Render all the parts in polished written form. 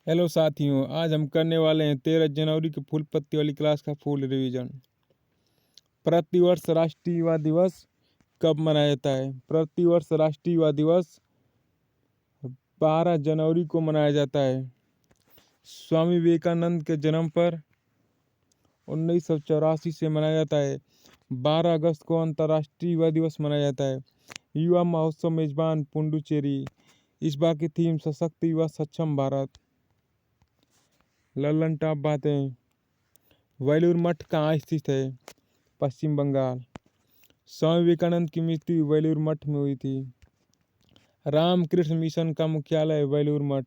Hello साथियों, आज हम करने वाले हैं 13 जनवरी की फूल पत्ती वाली क्लास का फुल रिवीजन। प्रतिवर्ष राष्ट्रीय युवा दिवस कब मनाया जाता है? प्रतिवर्ष राष्ट्रीय युवा दिवस 12 जनवरी को मनाया जाता है। स्वामी विवेकानंद के जन्म पर 1984 से मनाया जाता है। 12 अगस्त को अंतर्राष्ट्रीय युवा दिवस मनाया जाता है। युवा महोत्सव मेजबान पुडुचेरी। इस बार की थीम सशक्त युवा सक्षम भारत। लल्लन टॉप बातें। वेलूर मठ कहाँ स्थित है? पश्चिम बंगाल। स्वामी विवेकानंद की मृत्यु वेलूर मठ में हुई थी। रामकृष्ण मिशन का मुख्यालय वेलूर मठ।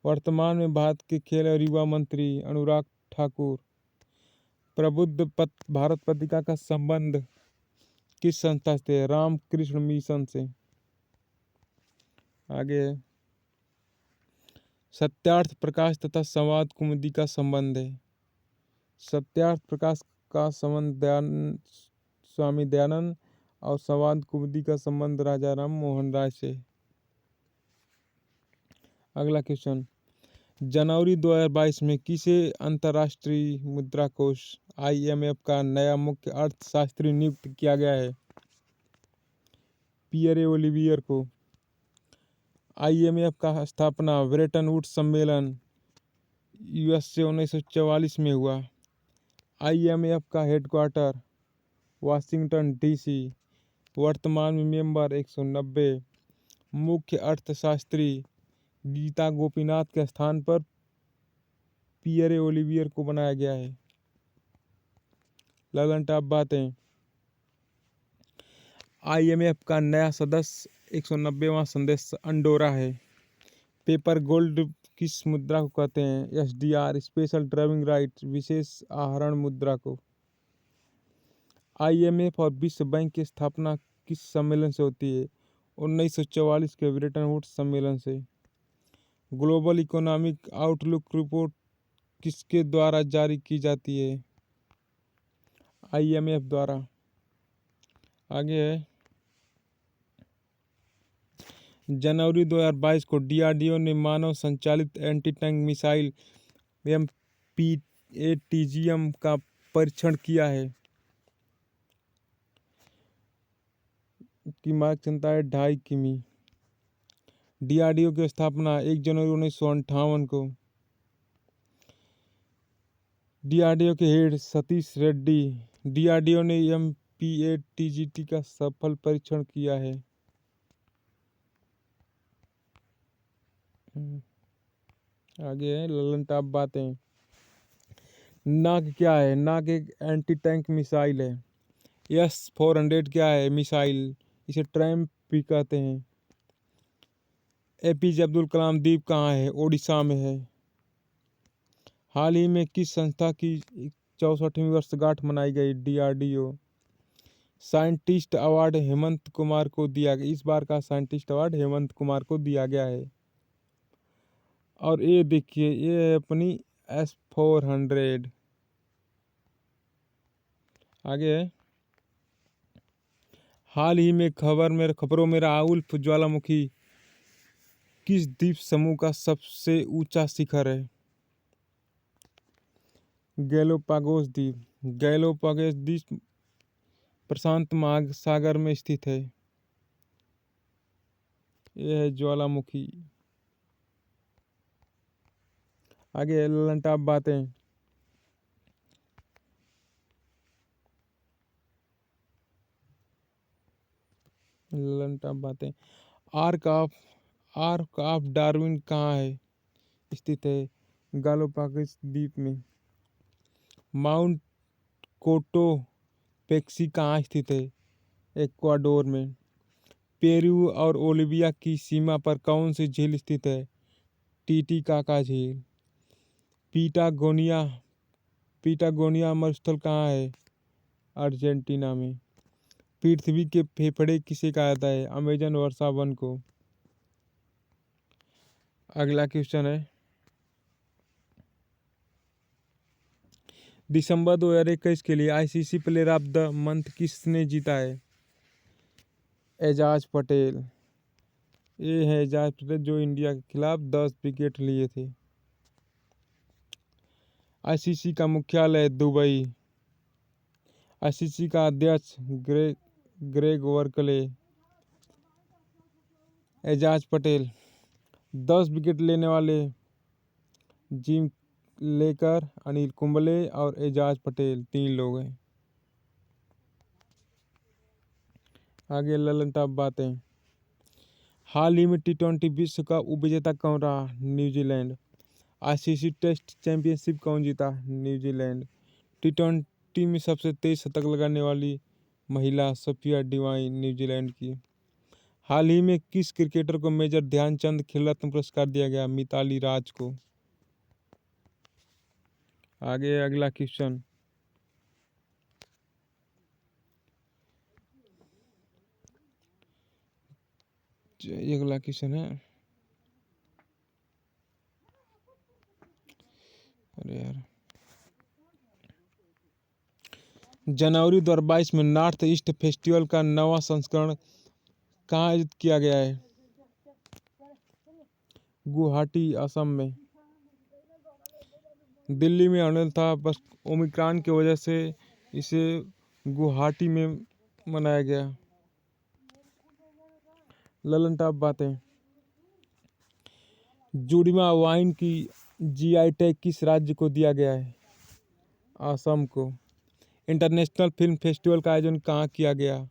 वर्तमान में भारत के खेल और युवा मंत्री अनुराग ठाकुर। प्रबुद्ध भारत पत्रिका का संबंध किस संस्था से? रामकृष्ण मिशन से। आगे सत्यार्थ प्रकाश तथा संवाद कुमुदी का संबंध है। सत्यार्थ प्रकाश का संबंध स्वामी दयानंद और संवाद कुमुदी का संबंध राजा राम मोहन राय से। अगला क्वेश्चन, जनवरी 2022 में किसे अंतर्राष्ट्रीय मुद्रा कोष IMF का नया मुख्य अर्थशास्त्री नियुक्त किया गया है? पियरे ओलिवियर को। IMF का स्थापना ब्रेटन वुड्स सम्मेलन USA 1944 में हुआ। IMF का हेडक्वार्टर वाशिंगटन DC। वर्तमान में मेंबर 190। मुख्य अर्थशास्त्री गीता गोपीनाथ के स्थान पर पियरे ओलिवियर को बनाया गया है। ललन टॉप बातें। IMF का नया सदस्य 190वां सदस्य अंडोरा है। पेपर गोल्ड किस मुद्रा को कहते हैं? SDR स्पेशल ड्राइविंग राइट विशेष आहरण मुद्रा को। IMF और विश्व बैंक की स्थापना किस सम्मेलन से होती है? 1944 के ब्रेटन वुड्स सम्मेलन से। ग्लोबल इकोनॉमिक आउटलुक रिपोर्ट किसके द्वारा जारी की जाती है? IMF द्वारा। आगे है, जनवरी 2022 को DRDO ने मानव संचालित एंटी टैंक मिसाइल MPATGM का परीक्षण किया है। की मार्ग क्षमता है 2.5 किमी। DRDO की स्थापना 1 जनवरी 1958 को। DRDO के हेड सतीश रेड्डी। DRDO ने MPATGT का सफल परीक्षण किया है। आगे है ललन टॉप बातें। नाग क्या है? नाग एक एंटी टैंक मिसाइल है। S-400 क्या है? मिसाइल। इसे ट्रैम्प भी कहते हैं। APJ अब्दुल कलाम द्वीप कहाँ है? ओडिशा में है। हाल ही में किस संस्था की 64वीं वर्षगांठ मनाई गई? DRDO। Scientist award Hemant Kumar को दिया गया। इस बार का साइंटिस्ट अवार्ड हेमंत कुमार को दिया गया है। और ये देखिए, ये है अपनी S-400। आगे है, हाल ही में खबरों में राहुल ज्वालामुखी किस द्वीप समूह का सबसे ऊंचा शिखर है? गैलोपागोस द्वीप। गैलोपागोस द्वीप प्रशांत महासागर में स्थित है। यह है ज्वालामुखी। आगे ललन टॉप बातें। ललन टॉप बातें। आर्क ऑफ डार्विन कहाँ है स्थित है? गैलोपागोस द्वीप में। माउंट कोटो पेक्सी कहाँ स्थित है? इक्वाडोर में। पेरू और बोलिविया की सीमा पर कौन सी झील स्थित है? टीटीकाका झील। पीटागोनिया मरुस्थल कहाँ है? अर्जेंटीना में। पृथ्वी के फेफड़े किसे कहा जाता है? अमेजन वर्षा वन को। अगला क्वेश्चन है, दिसंबर 2021 के लिए ICC player of the month किसने जीता है? एजाज पटेल। ये है एजाज पटेल जो इंडिया के खिलाफ 10 विकेट लिए थे। आईसीसी का मुख्यालय दुबई। आईसीसी का अध्यक्ष Greg Berkeley. Ejaz Patel. 10 wicket लेने वाले जिम लेकर, अनिल कुंबले और एजाज पटेल 3 लोग हैं। आगे ललन टॉप बातें। हाल ही में T20 विश्व कप उपविजेता कौन रहा? न्यूजीलैंड। आईसीसी टेस्ट चैंपियनशिप कौन जीता? न्यूजीलैंड। T20 में सबसे तेज शतक लगाने वाली महिला सफिया डिवाइन, न्यूजीलैंड की। हाल ही में किस क्रिकेटर को मेजर ध्यानचंद खेल रत्न पुरस्कार दिया गया? मिताली राज को। आगे अगला क्वेश्चन। अगला क्वेश्चन है, अरे यार, जनवरी 2022 में नॉर्थ ईस्ट फेस्टिवल का 9वां संस्करण कहाँ आयोजित किया गया है? गुवाहाटी, असम में। दिल्ली में होने था, बस ओमिक्रॉन की वजह से इसे गुवाहाटी में मनाया गया। ललन टॉप बातें। जुड़ीमा वाइन की जीआई टैग किस राज्य को दिया गया है? असम को। इंटरनेशनल फिल्म फेस्टिवल का आयोजन कहाँ किया गया?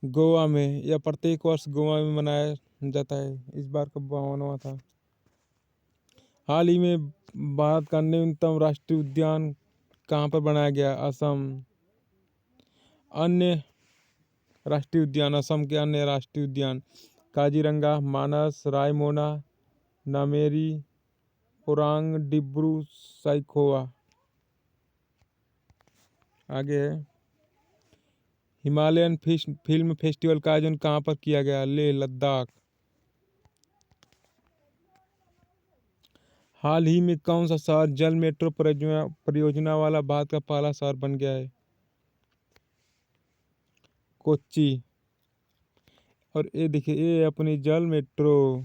गोवा में। यह प्रत्येक वर्ष गोवा में मनाया जाता है। इस बार का 52वां था। हाल ही में भारत का न्यूनतम राष्ट्रीय उद्यान कहाँ पर बनाया गया? असम। अन्य राष्ट्रीय उद्यान। असम के अन्य राष्ट्रीय उद्यान काजीरंगा, मानस, रायमोना, नामेरी, ओरांग, डिब्रू साइखोवा। आगे है, हिमालयन फिल्म फेस्टिवल का आयोजन कहाँ पर किया गया? लेह लद्दाख। हाल ही में कौन सा शहर जल मेट्रो परियोजना वाला भारत का पहला शहर बन गया है? कोच्चि। और ये देखिए, ये अपनी जल मेट्रो,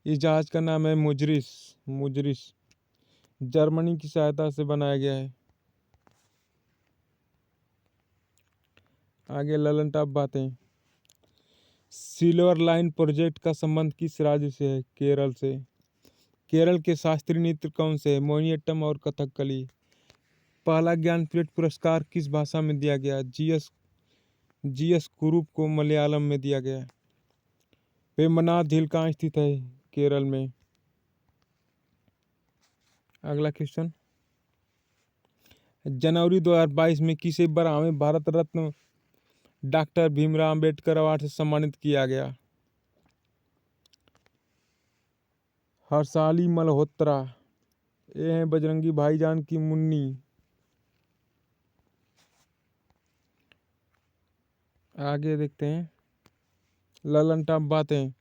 इस जहाज का नाम है मुजरिस। जर्मनी की सहायता से बनाया गया है। आगे ललन टॉप बातें। सिल्वर लाइन प्रोजेक्ट का संबंध किस राज्य से है? केरल से। केरल के शास्त्रीय नृत्य कौन से है? मोहिनीअट्टम और कथकली। पहला ज्ञानपीठ पुरस्कार किस भाषा में दिया गया? जीएस कुरूप को मलयालम में दिया गया। वेम्बनाड झील कहाँ स्थित है? केरल में। अगला क्वेश्चन। जनवरी 2022 में किसे 12वें भारत रत्न डॉक्टर भीमराव अंबेडकर अवार्ड से सम्मानित किया गया? हर्षाली मल्होत्रा। ये हैं बजरंगी भाईजान की मुन्नी। आगे देखते हैं, ललन टॉप बातें।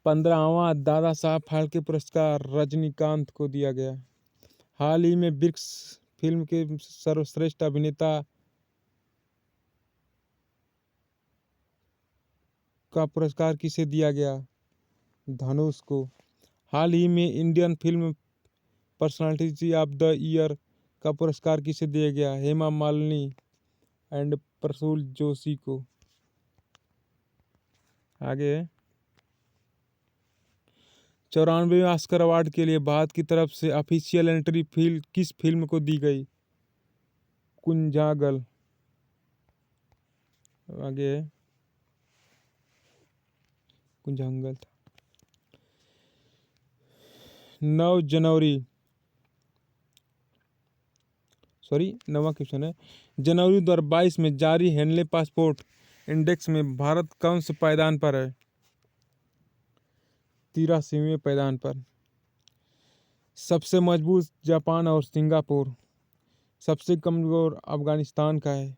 15वां दादा साहब फाल्के पुरस्कार रजनीकांत को दिया गया। हाल ही में वृक्ष फिल्म के सर्वश्रेष्ठ अभिनेता का पुरस्कार किसे दिया गया? धनुष को। हाल ही में Indian film personality of the year का पुरस्कार किसे दिया गया? हेमा मालिनी एंड प्रसूल जोशी को। आगे 94वें ऑस्कर अवार्ड के लिए भारत की तरफ से ऑफिशियल एंट्री किस फिल्म को दी गई? कुंजागल। आगे कुंजांगल था। 9वां क्वेश्चन है, जनवरी 2022 में जारी हेनले पासपोर्ट इंडेक्स में भारत कौन से पायदान पर है? 83वें पायदान पर। सबसे मजबूत जापान और सिंगापुर। सबसे कमजोर अफगानिस्तान का है।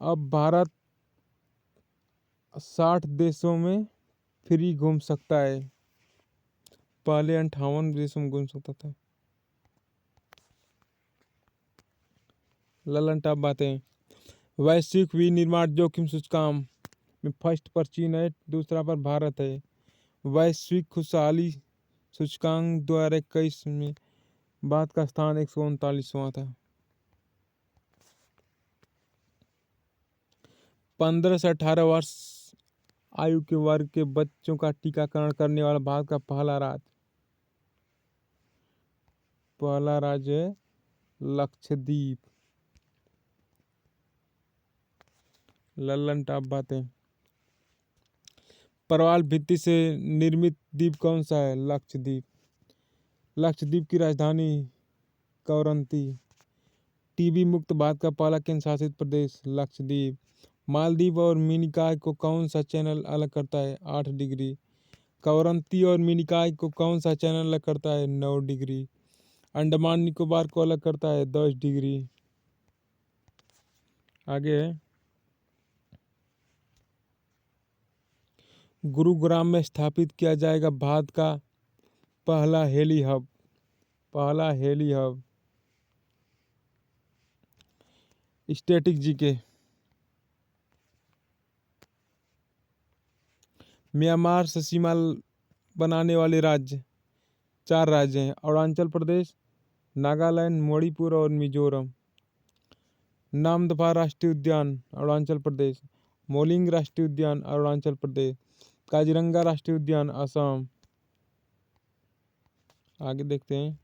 अब भारत 60 देशों में फ्री घूम सकता है, पहले 58 देशों में घूम सकता था। ललन टॉप बातें। वैश्विक विनिर्माण जोखिम सूचकांक में फर्स्ट पर चीन है, दूसरा पर भारत है। वैश्विक खुशहाली सूचकांक 2021 में भारत का स्थान 139वां था। 15 से 18 वर्ष आयु के वर्ग के बच्चों का टीकाकरण करने वाला भारत का पहला राज्य है लक्षद्वीप। लल्लन टाप बातें। प्रवाल भित्ति से निर्मित द्वीप कौन सा है? लक्षद्वीप। लक्षद्वीप की राजधानी कवरंती। टीबी मुक्त भारत का पहला केंद्र शासित प्रदेश लक्षद्वीप। मालदीव और मिनिकॉय को कौन सा चैनल अलग करता है? 8 डिग्री। कवरंती और मिनिकॉय को कौन सा चैनल अलग करता है? 9 डिग्री। अंडमान निकोबार को अलग करता है? 10 डिग्री। आगे है गुरुग्राम में स्थापित किया जाएगा भारत का पहला heli hub. Static GK. Myanmar से सीमा बनाने वाले राज्य 4 राज्य हैं, अरुणाचल प्रदेश, नागालैंड, मणिपुर और मिजोरम। नामदफा राष्ट्रीय उद्यान अरुणाचल प्रदेश। मोलिंग राष्ट्रीय उद्यान अरुणाचल प्रदेश। काजीरंगा राष्ट्रीय उद्यान असम। आगे देखते हैं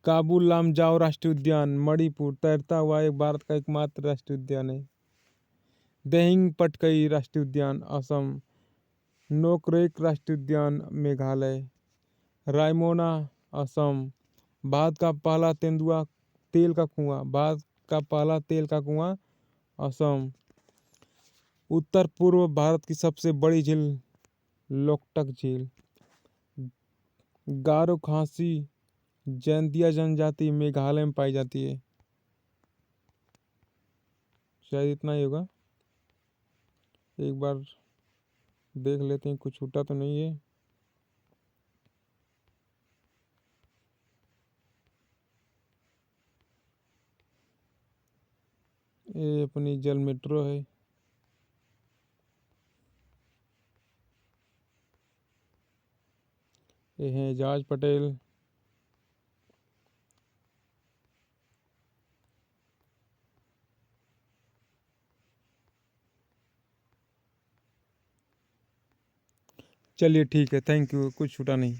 काबुल लामजाओ राष्ट्रीय उद्यान मणिपुर। तैरता हुआ एक भारत का एकमात्र राष्ट्रीय उद्यान है। देहिंग पटकई राष्ट्रीय उद्यान असम। नोकरेक राष्ट्रीय उद्यान मेघालय। रायमोना असम। भारत का पहला तेल का कुआं असम। उत्तर पूर्व भारत की सबसे बड़ी झील लोकटक झील। गारो खासी जैंतिया जनजाति मेघालय में पाई जाती है। शायद इतना ही होगा, एक बार देख लेते हैं कुछ छूटा तो नहीं है। ये अपनी जल मेट्रो है। ये हैं एजाज पटेल। चलिए ठीक है, थैंक यू, कुछ छूटा नहीं।